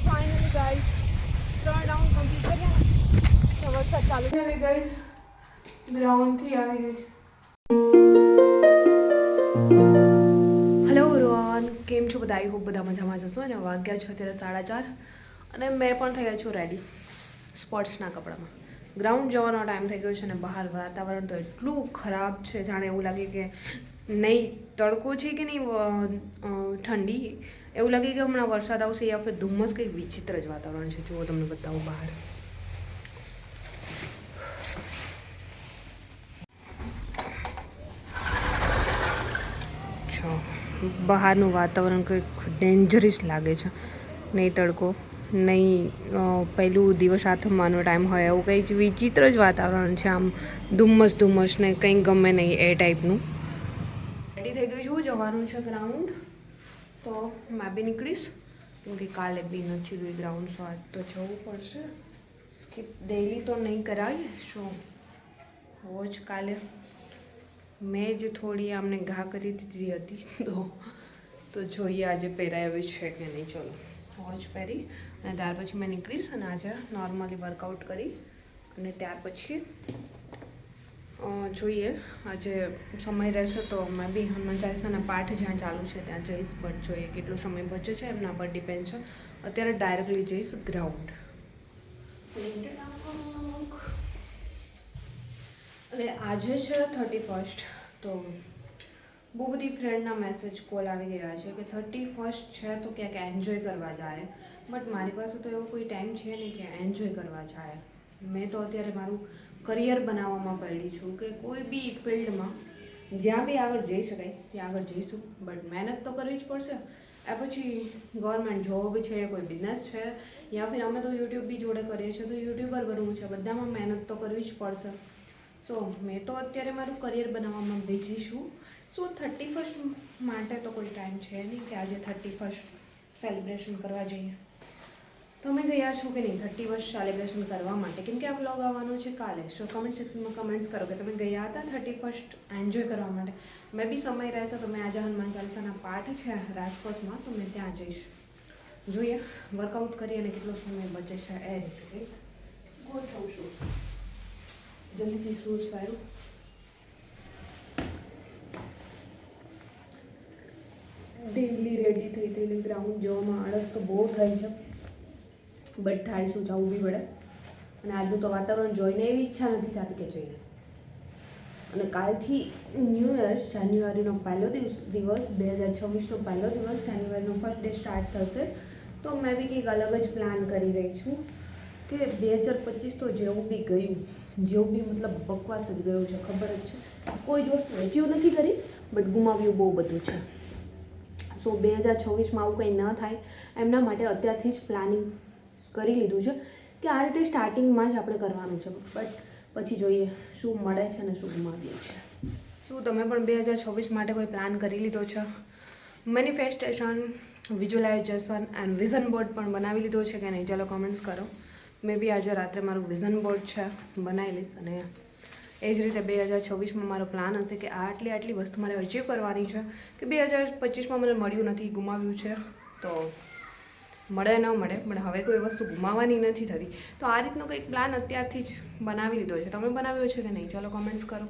Finally guys 3 round complete કર્યા તો વરસાદ ચાલુ થયો ગાઈસ ગ્રાઉન્ડથી આવી ગઈ. હેલો રોહન, કેમ છો બધા? આઈ હોપ બધા મજામાં જશો. અને વાગ્યા છે અત્યારે 4:30 અને મેં પણ થઈ ગઈ છું રેડી સ્પોર્ટ્સના કપડામાં. ગ્રાઉન્ડ જવાનો ટાઈમ થઈ ગયો છે અને બહાર વાતાવરણ તો એટલું ખરાબ છે, જાણે એવું લાગે કે નહીં તડકો છે કે નહીં ઠંડી, એવું લાગે કે હમણાં વરસાદ આવશે યા ફિર ધુમ્મસ. કંઈક વિચિત્ર જ વાતાવરણ છે. જુઓ તમને બતાવું બહાર. બહારનું વાતાવરણ કંઈક ડેન્જરસ લાગે છે. નહીં તડકો, નહીં પહેલું દિવસ આથમવાનો ટાઈમ હોય એવું કંઈ જ વિચિત્ર જ વાતાવરણ છે. આમ ધુમ્મસ ને કંઈ ગમે નહીં એ ટાઈપનું. રેડી થઈ ગઈ છું, જવાનું છે ગ્રાઉન્ડ. તો મેં બી નીકળીશ કેમ કે કાલે બી નથી ગઈ ગ્રાઉન્ડ, સો આજ તો જવું પડશે. સ્કીપ ડેઈલી તો નહીં કરાય શું રોજ. કાલે મેં જ થોડી આમને ઘા કરી દીધી હતી તો જોઈએ આજે પહેરાવી છે કે નહીં. ચલો વોચ પહેરી અને ત્યાર પછી મેં નીકળીશ અને આજે નોર્મલી વર્કઆઉટ કરી અને ત્યાર પછી જોઈએ આજે સમય રહેશે તો મેં બી હનુમાન ચાલીસાના પાઠ જ્યાં ચાલુ છે ત્યાં જઈશ. બટ જોઈએ કેટલો સમય બચે છે એમના પર ડિપેન્ડ છે. અત્યારે ડાયરેક્ટલી જઈશ ગ્રાઉન્ડ. અને આજે છે 31st, તો બહુ બધી ફ્રેન્ડના મેસેજ કોલ આવી ગયા છે કે 31st છે તો ક્યાંક એન્જોય કરવા જાય. બટ મારી પાસે તો એવો કોઈ ટાઈમ છે નહીં કે એન્જોય કરવા જાય. મેં તો અત્યારે મારું કરિયર બનાવવામાં પડી છું કે કોઈ બી ફિલ્ડમાં જ્યાં બી આગળ જઈ શકાય ત્યાં આગળ જઈશું. બટ મહેનત તો કરવી જ પડશે. આ પછી ગવર્મેન્ટ જોબ છે, કોઈ બિઝનેસ છે, યા ફિર અમે તો યુટ્યુબ બી જોડે કરીએ છીએ તો યુટ્યુબર બનવું છે. બધામાં મહેનત તો કરવી જ પડશે. સો મેં તો અત્યારે મારું કરિયર બનાવવામાં બિઝી છું. સો 31st માટે તો કોઈ ટાઈમ છે નહીં કે આજે 31st સેલિબ્રેશન કરવા જઈએ. તમે ગયા છો કે નહીં 31st સેલિબ્રેશન કરવા માટે? કેમ કે આ વ્લોગ આવવાનો છે કાલે. સો કમેન્ટ સેક્શનમાં કમેન્ટ્સ કરો કે તમે ગયા હતા 31st એન્જોય કરવા માટે. મેં બી સમય રહેશે તો મેં આજે હનુમાન ચાલીસાના પાઠ છે રાજકોટમાં તો મેં ત્યાં જઈશ. જોઈએ વર્કઆઉટ કરી અને કેટલો સમય બચે છે એ રીતે ગોઠવશું. જલ્દીથી શૂઝ પહેરું. ડેલી રેડી થઈ થઈને ગ્રાઉન્ડ જવામાં આળસ તો બહુ થાય છે, બટ થાય શું, જવું બી પડે. અને આજનું તો વાતાવરણ જોઈને એવી ઈચ્છા નથી થતી કે જઈએ. અને કાલથી ન્યૂ યર, જાન્યુઆરીનો પહેલો દિવસ 2026નો પહેલો દિવસ, જાન્યુઆરીનો ફર્સ્ટ ડે સ્ટાર્ટ થશે. તો મેં બી કંઈક અલગ જ પ્લાન કરી રહી છું કે 2025 તો જેવું બી ગયું, જેવું બી મતલબ બકવાસ જ ગયું છે. ખબર જ છે કોઈ જ વસ્તુ અચીવ નથી કરી બટ ગુમાવ્યું બહુ બધું છે. સો 2026માં આવું કંઈ ન થાય એમના માટે અત્યારથી જ પ્લાનિંગ કરી લીધું છે કે આ રીતે સ્ટાર્ટિંગમાં જ આપણે કરવાનું છે. બટ પછી જોઈએ શું મળે છે અને શું ગુમાવીએ છીએ. શું તમે પણ 2026 માટે કોઈ પ્લાન કરી લીધો છે? Manifestation, visualisation and vision board પણ બનાવી લીધો છે કે નહીં? ચાલો કમેન્ટ્સ કરો. મે બી આજે રાત્રે મારું વિઝન બોર્ડ છે બનાવી લઈશ. અને એ જ રીતે 2026માં મારો પ્લાન હશે કે આટલી વસ્તુ મારે અચીવ કરવાની છે કે 2025માં મને મળ્યું નથી, ગુમાવ્યું છે. તો મળે ન મળે પણ હવે કોઈ વસ્તુ ગુમાવવાની નથી થતી. તો આ રીતનો કંઈક પ્લાન અત્યારથી જ બનાવી લીધો છે. તમે બનાવ્યો છે કે નહીં? ચાલો કમેન્ટ્સ કરો.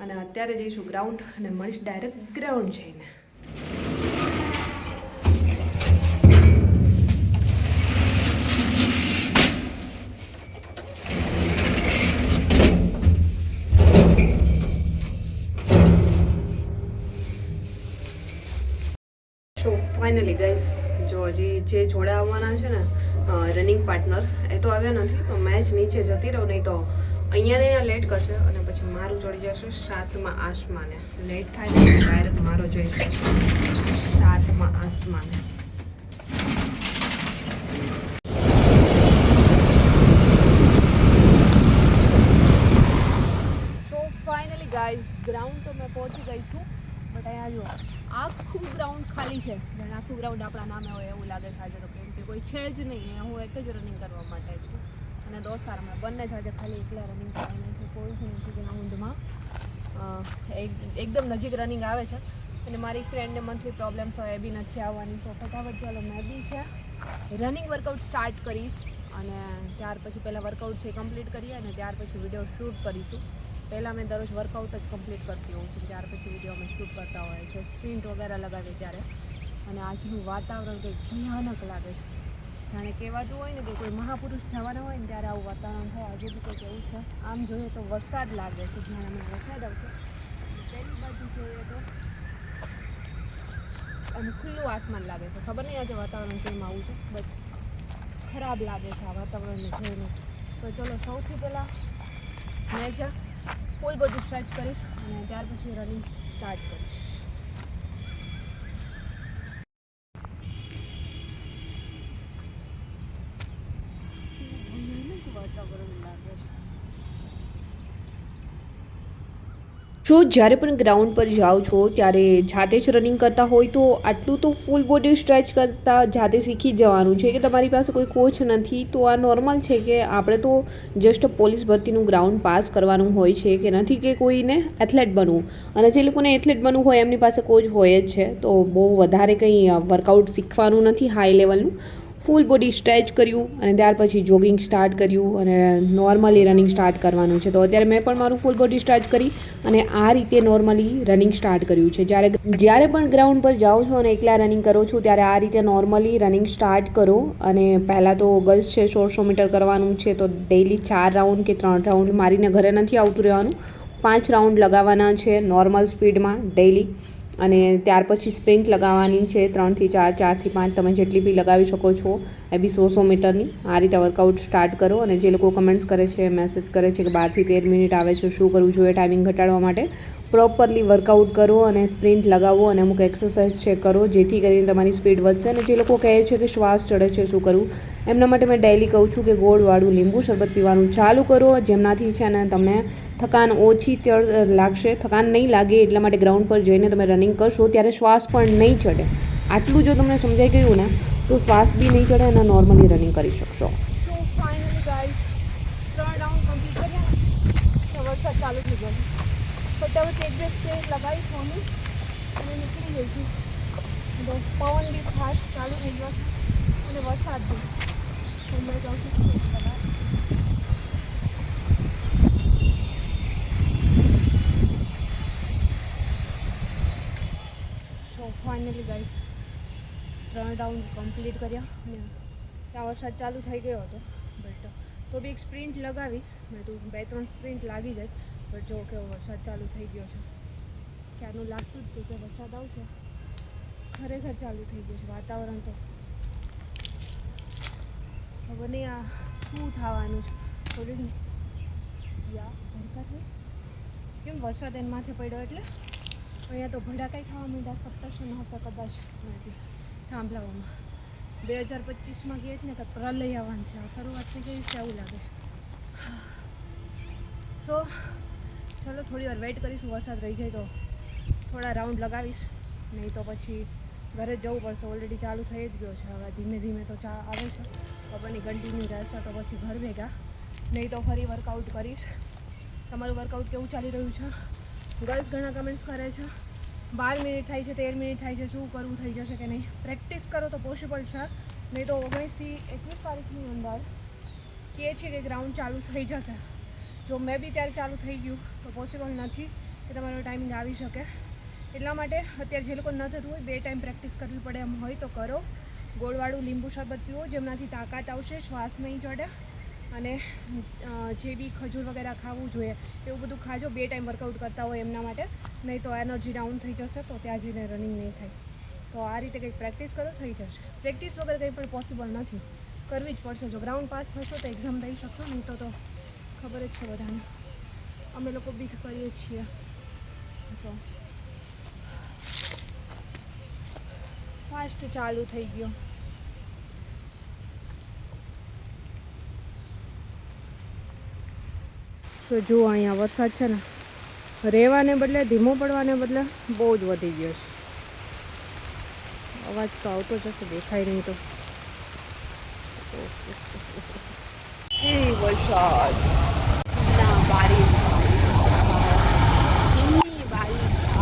અને અત્યારે જઈશું ગ્રાઉન્ડ અને મળીશ ડાયરેક્ટ ગ્રાઉન્ડ જઈને. ફાઇનલી ગાઈસ, જો હજી જે જોડે આવવાના છે ને રનિંગ પાર્ટનર એ તો આવ્યા નથી. તો મેં જ નીચે જતી રહું, નહીં તો અહીંયા ને અહીંયા લેટ કરશે અને પછી મારું ચડી જશે 7મા આસમાને. લેટ થાય ને ડાયરેક્ટ મારો જઈશે 7મા આસમાને. સો ફાઇનલી ગાઈસ, ગ્રાઉન્ડ તો મેં પહોંચી ગઈ છું. બટ અહીંયા જો આખું ગ્રાઉન્ડ ખાલી છે. જાણે આખું ગ્રાઉન્ડ આપણા નામે હોય એવું લાગે છે આજે તો. કેમ કે કોઈ છે જ નહીં. અહીંયા હું એક જ રનિંગ કરવા માટે છું અને દોસ્તાર અમે બંને જ આજે ખાલી એકલા રનિંગ કરવાના છે. કોઈ જ નથી ગ્રાઉન્ડમાં. એકદમ નજીક રનિંગ આવે છે અને મારી ફ્રેન્ડને મંથલી પ્રોબ્લેમ્સ હોય એ બી નથી આવવાની. સો ફટાફટ ચાલો મેં બી છે રનિંગ વર્કઆઉટ સ્ટાર્ટ કરીશ અને ત્યાર પછી પહેલાં વર્કઆઉટ છે કમ્પ્લીટ કરીએ અને ત્યાર પછી વિડીયો શૂટ કરીશું. પહેલાં મેં દરરોજ વર્કઆઉટ જ કમ્પ્લીટ કરતી હોઉં છું, ત્યાર પછી વિડીયો અમે શૂટ કરતા હોઈએ છીએ સ્પ્રિન્ટ વગેરે લગાવીએ ત્યારે. અને આજનું વાતાવરણ કંઈક ભયાનક લાગે છે, જાણે કહેવાતું હોય ને કે કોઈ મહાપુરુષ જવાના હોય ને ત્યારે આવું વાતાવરણ થાય. આજે બી કંઈક એવું છે. આમ જોઈએ તો વરસાદ લાગે છે, જાણે અમે વરસાદ આવશે. પહેલી બાજુ જોઈએ તો આમ ખુલ્લું આસમાન લાગે છે. ખબર નહીં આજે વાતાવરણ કેમ આવું છે, બસ ખરાબ લાગે છે આ વાતાવરણને જોઈને. તો ચલો સૌથી પહેલાં મેં છે ફૂલ બોડી સ્ટ્રેચ કરીશ અને ત્યાર પછી રનિંગ સ્ટાર્ટ કરીશ. વાતાવરણ લાગે છે. જો જ્યારે પણ ગ્રાઉન્ડ પર જાઓ છો ત્યારે જાતે જ રનિંગ કરતા હોય તો આટલું તો ફૂલ બોડી સ્ટ્રેચ કરતાં જાતે શીખી જવાનું છે કે તમારી પાસે કોઈ કોચ નથી. તો આ નોર્મલ છે કે આપણે તો જસ્ટ પોલીસ ભરતીનું ગ્રાઉન્ડ પાસ કરવાનું હોય છે કે નથી કે કોઈને એથ્લેટ બનવું. અને જે લોકોને એથ્લેટ બનવું હોય એમની પાસે કોચ હોય જ છે. તો બહુ વધારે કંઈ વર્કઆઉટ શીખવાનું નથી હાઈ લેવલનું. ફૂલ બોડી સ્ટ્રેચ કર્યું અને ત્યાર પછી જોગિંગ સ્ટાર્ટ કર્યું અને નોર્મલી રનિંગ સ્ટાર્ટ કરવાનું છે. તો અત્યારે મેં પણ મારું ફૂલ બોડી સ્ટ્રેચ કરી અને આ રીતે નોર્મલી રનિંગ સ્ટાર્ટ કર્યું છે. જ્યારે પણ ગ્રાઉન્ડ પર જાઓ છો અને એકલા રનિંગ કરો છો ત્યારે આ રીતે નોર્મલી રનિંગ સ્ટાર્ટ કરો. અને પહેલાં તો ગર્લ્સ છે 100 મીટર કરવાનું છે, તો ડેઇલી 4 રાઉન્ડ કે 3 રાઉન્ડ મારીને ઘરે નથી આવતું રહેવાનું. 5 રાઉન્ડ લગાવવાના છે નોર્મલ સ્પીડમાં ડેઇલી. અને ત્યાર પછી સ્પ્રિન્ટ લગાવવાની છે 3 થી 4, 4 થી 5, તમે જેટલી બી લગાવી શકો છો. એ બી 100 મીટરની. આ રીતે વર્કઆઉટ સ્ટાર્ટ કરો. અને જે લોકો કમેન્ટ્સ કરે છે, મેસેજ કરે છે કે 12 થી 13 મિનિટ આવે છે, શું કરવું જોઈએ ટાઈમિંગ ઘટાડવા માટે? પ્રોપરલી વર્કઆઉટ કરો અને સ્પ્રિન્ટ લગાવો અને અમુક એક્સરસાઇઝ છે કરો, જેથી કરીને તમારી સ્પીડ વધશે. અને જે લોકો કહે છે કે શ્વાસ ચડે છે, શું કરવું? એમના માટે મેં ડેઇલી કહું છું કે ગોળવાળું લીંબુ શરબત પીવાનું ચાલુ કરો, જેમનાથી છે ને તમને થકાન ઓછી લાગશે. થકાન નહીં લાગે એટલા માટે ગ્રાઉન્ડ પર જઈને તમે રનિંગ કરશો ત્યારે શ્વાસ પણ નહીં ચડે. આટલું જો તમને સમજાઈ ગયું ને તો શ્વાસ બી નહીં ચડે અને નોર્મલી રનિંગ કરી શકશો. So finally guys 3 round complete કર્યા તો વરસાદ ચાલુ થઈ ગયો. ફટાફટ એક બે સ્પ્રે લગાવી ફોની અને નીકળી ગઈ છું. તો પવન બી ફાસ્ટ ચાલુ થઈ ગયો છે અને વરસાદ બી. તો મેં જાઉં છું સ્પ્રે લગાવી. ફાઇનલી ગાઈસ 3 રાઉન્ડ કમ્પ્લીટ કર્યા અને ત્યાં વરસાદ ચાલુ થઈ ગયો હતો. બટ તો બી એક સ્પ્રિન્ટ લગાવી. મેં તો 2-3 સ્પ્રિન્ટ લાગી જાય. બટ જો કેવો વરસાદ ચાલુ થઈ ગયો છે. ક્યારનું લાગતું જ હતું કે વરસાદ આવશે. ખરેખર ચાલુ થઈ ગયું છે વાતાવરણ. તો ખબર નહીં આ શું થવાનું છે. થોડી યા ભડકા થઈ કેમ વરસાદ એને માથે પડ્યો એટલે અહીંયા તો ભડાકાઈ થવા માંડ્યા. સપ્તર્ષણ હશે કદાચ થાંભલાઓમાં. 2025માં કહે છે ને કે પ્રલય આવવાનું છે. શરૂઆત થઈ ગઈ છે એવું લાગે છે. સો ચલો થોડી વાર વેઇટ કરીશું. વરસાદ રહી જાય તો થોડા રાઉન્ડ લગાવીશ, નહીં તો પછી ઘરે જ જવું પડશે. ઓલરેડી ચાલુ થઈ જ ગયો છે. હવે ધીમે ધીમે તો આવે છે. ખબર નહીં કન્ટિન્યુ રહેશે તો પછી ઘર ભેગા, નહીં તો ફરી વર્કઆઉટ કરીશ. તમારું વર્કઆઉટ કેવું ચાલી રહ્યું છે? ગર્લ્સ ઘણા કમેન્ટ્સ કરે છે 12 મિનિટ થાય છે, 13 મિનિટ થાય છે, શું કરવું, થઈ જશે કે નહીં? પ્રેક્ટિસ કરો તો પોસિબલ છે, નહીં તો 19 થી 21 તારીખની અંદર કહે છે કે ગ્રાઉન્ડ ચાલુ થઈ જશે. જો મેં બી ત્યારે ચાલુ થઈ ગયું તો પોસિબલ નથી કે તમારો ટાઈમિંગ આવી શકે. એટલા માટે અત્યારે જે લોકો ન થતું હોય 2 ટાઈમ પ્રેક્ટિસ કરવી પડે એમ હોય તો કરો. ગોળવાળું લીંબુ શરબત પીવો, જેમનાથી તાકાત આવશે, શ્વાસ નહીં ચડે. અને જે બી ખજૂર વગેરે ખાવું જોઈએ એવું બધું ખાજો 2 ટાઈમ વર્કઆઉટ કરતા હોય એમના માટે. નહીં તો એનર્જી ડાઉન થઈ જશે, તો ત્યાં જઈને રનિંગ નહીં થાય. તો આ રીતે કંઈક પ્રેક્ટિસ કરો, થઈ જશે. પ્રેક્ટિસ વગર કંઈ પણ પોસિબલ નથી, કરવી જ પડશે. જો ગ્રાઉન્ડ પાસ થશો તો એક્ઝામ દઈ શકશો, નહીં તો ખબર જ છે બધાને. અમે લોકો બી કરીએ છીએ. સો ફાસ્ટ ચાલુ થઈ ગયો. તો જુઓ અહીંયા વરસાદ છે ને રહેવાને બદલે ધીમો પડવાને બદલે બહુ જ વધી ગયો છે. અવાજ તો આવતો જ હશે, દેખાય નહીં તો. વરસાદ ના બારિશ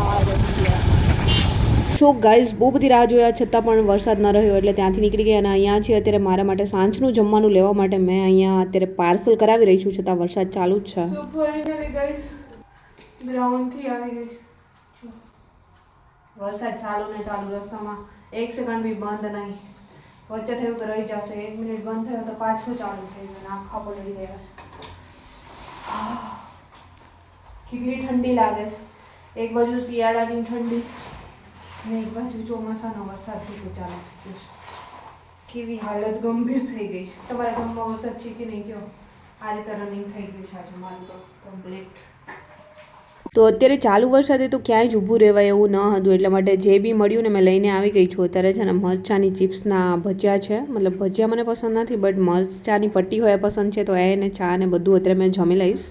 આ રહી है. સો ગાઈઝ બહુ બધી રાહ જોયા છતાં પણ વરસાદ ન રહ્યો એટલે ત્યાંથી નીકળી ગયા અને અહીંયા છે અત્યારે મારા માટે સાંજનું જમવાનું લેવા માટે મેં અહીંયા અત્યારે પાર્સલ કરાવી રહી છું છતાં વરસાદ ચાલુ જ છે. સો ફાઇનલી ગાઈઝ ગ્રાઉન્ડથી આવી ગઈ છું. વરસાદ ચાલુ ને ચાલુ રસ્તામાં એક સેકન્ડ બી બંધ નહીં. વચ્ચે થયું તો રહી જશે, 1 મિનિટ બંધ થયો તો પાછું ચાલુ થઈ ગયું. આખા પલળી ગયા. કેટલી ઠંડી લાગે છે. એક બાજુ શિયાળાની ઠંડી ને એક બાજુ ચોમાસાનો વરસાદ થયો ચાલુ થઈ ગયો. કેવી હાલત ગંભીર થઈ ગઈ છે. તમારા ગામમાં વરસાદ છે કે નહીં? કહો. આ રીતે રનિંગ થઈ ગયું છે આજે મારું તો કમ્પ્લીટ. તો અત્યારે ચાલુ વરસાદે તો ક્યાંય જ ઊભું રહેવાય એવું ન હતું એટલા માટે જે બી મળ્યું ને મેં લઈને આવી ગઈ છું. અત્યારે છે ને મરચાંની ચિપ્સના ભજીયા છે, મતલબ ભજીયા મને પસંદ નથી બટ મરચાંની પટ્ટી હોય પસંદ છે તો એ ને ચા ને બધું અત્યારે મેં જમી લઈશ.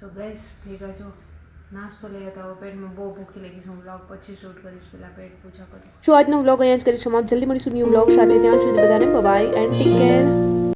સો ગાઈસ ભેગા જો નાસ્તો લઈ હતા. પેટમાં બહુ ભૂખી લાગી છે. હું વ્લોગ પછી શૂટ કરીશ, પહેલાં પેટ પૂજા કરીશ. શું આજનો વ્લોગ અહીંયા જ કરીશ સમાપ્ત. જલ્દી મળીશું ન્યૂ વ્લોગ સાથે. ત્યાં સુધી બધાને બાય એન્ડ ટેક કેર.